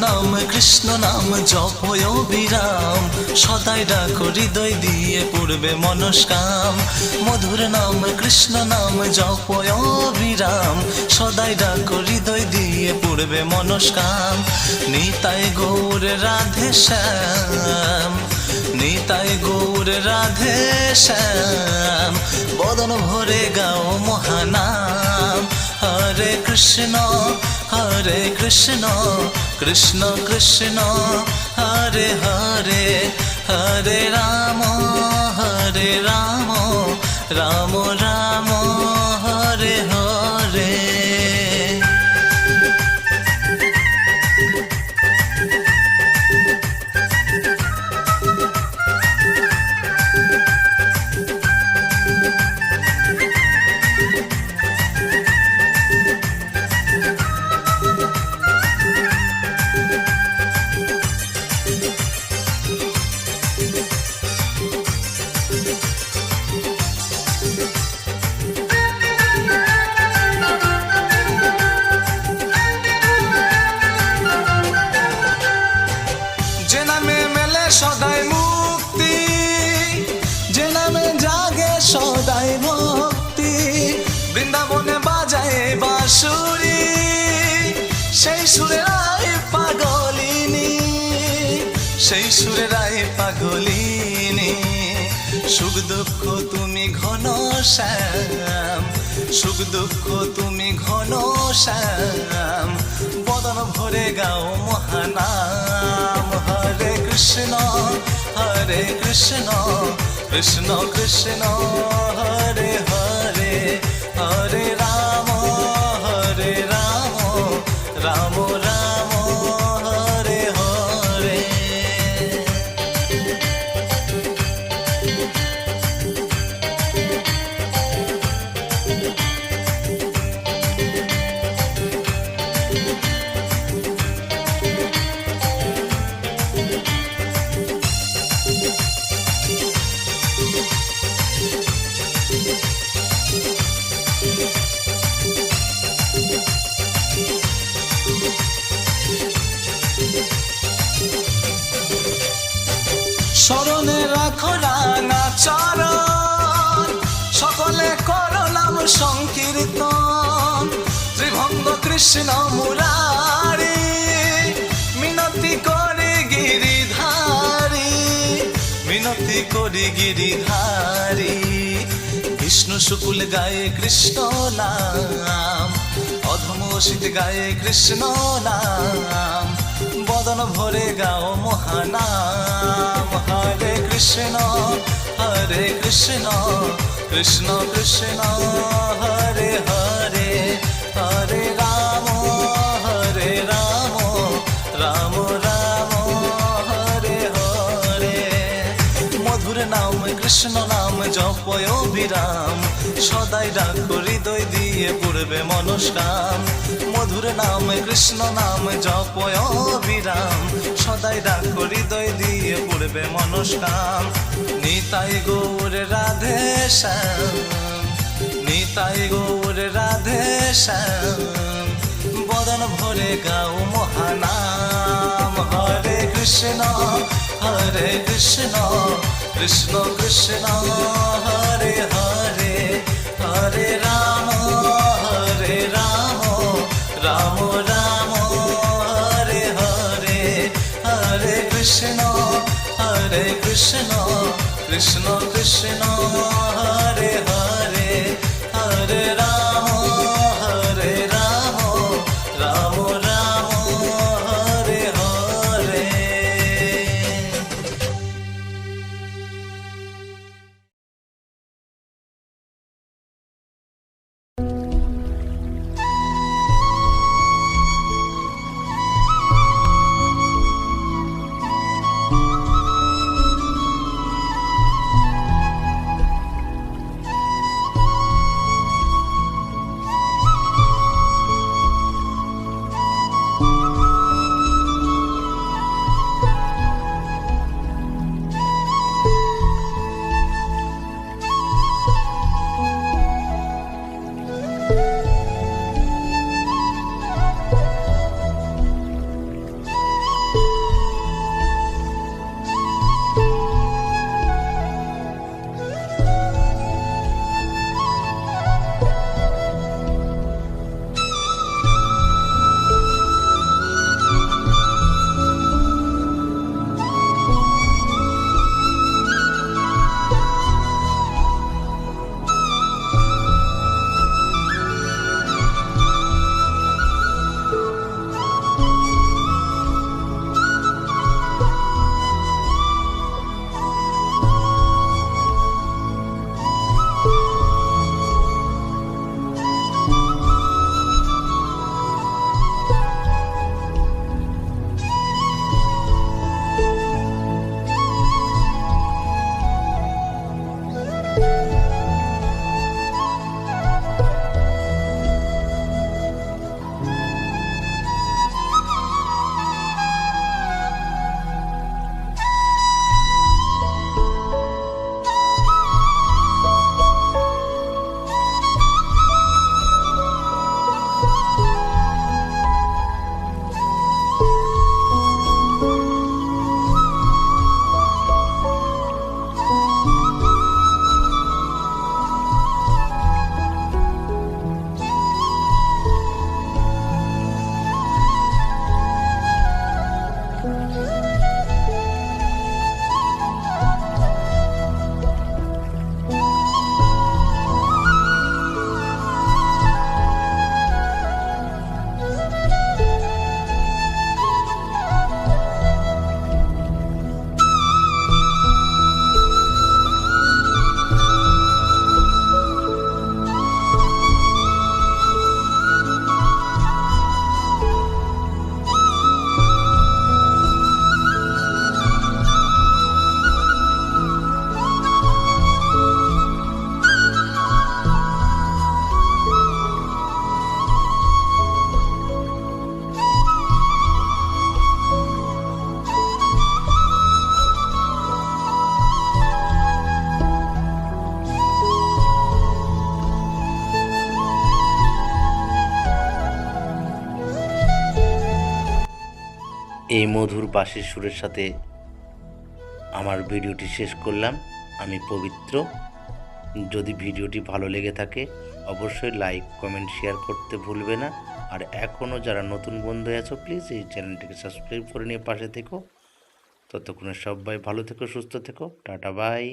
নাম কৃষ্ণ নাম জপয় বিরাম, সদাই ডাকো হৃদয় দিয়ে পূর্বে মনস্কাম। মধুর নাম কৃষ্ণ নাম জপয় বিরাম, সদাই ডাকো হৃদয় দিয়ে পূর্বে মনস্কাম। নিতাই গৌর রাধে শ্যাম, নিতাই গৌর রাধে শ্যাম, বদন ভরে গাও মহানাম। হরে কৃষ্ণ হরে কৃষ্ণ কৃষ্ণ কৃষ্ণ হরে হরে, হরে রাম রাম রাম হরে হরে। যে নামে মেলে সদাই মুক্তি, যে নামে জাগে সদাই ভক্তি, বৃন্দাবনে বাজায় বাঁশুরি, সেই সুরেরাই পাগলিনী, সেই সুরেরাই পাগলিনী। সুখ দুঃখ তুমি ঘন শ্যাম, সুখ দুঃখ তুমি ঘন শ্যাম, বদন ভরে গাও মহানাম। হরে কৃষ্ণ হরে কৃষ্ণ কৃষ্ণ কৃষ্ণ হরে হরে, হরে রাম রাম রাম হরে হরে। স্মরণে রাখো রাঙা চরণ, সকলে করো নাম সংকীর্তন। ত্রিভঙ্গ কৃষ্ণ মুরারি, মিনতি করে গিরিধারী, মিনতি করে গিরিধারী। বিষ্ণু শুকুল গায়ে কৃষ্ণ নাম, অধম শীত গায়ে কৃষ্ণ নাম, বদন ভরে গাও মহানাম। হরে কৃষ্ণ কৃষ্ণ কৃষ্ণ হরে হরে, হরে রাম রাম রাম হরে হরে। মধুর নাম কৃষ্ণ নাম জপয় বিরাম, সদাই ডাকো হৃদয় দিয়ে পূর্বে মনস্কাম। মধুর নাম কৃষ্ণ নাম জপয় বিরাম, সদাই ডাকো হৃদয় দিয়ে পূর্বে মনস্কাম। নিতাই গৌর রাধে শ্যাম, নিতাই গৌর রাধে শ্যাম, বদন ভরে গাও মহানাম। হরে কৃষ্ণ কৃষ্ণ কৃষ্ণ হরে হরে, হরে রাম রাম রাম হরে হরে, হরে কৃষ্ণ কৃষ্ণ কৃষ্ণ হরে হরে, হরে রাম রাম রাম হরে হরে। এই মধুর বাঁশির সুরের সাথে আমার ভিডিওটি শেষ করলাম। আমি পবিত্র। যদি ভিডিওটি ভালো লেগে থাকে অবশ্যই লাইক কমেন্ট শেয়ার করতে ভুলবে না। আর এখনও যারা নতুন বন্ধু আছো প্লিজ এই চ্যানেলটিকে সাবস্ক্রাইব করে নিয়ে পাশে থেকো। ততক্ষণে সবাই ভালো থেকো, সুস্থ থেকো। Tata bye.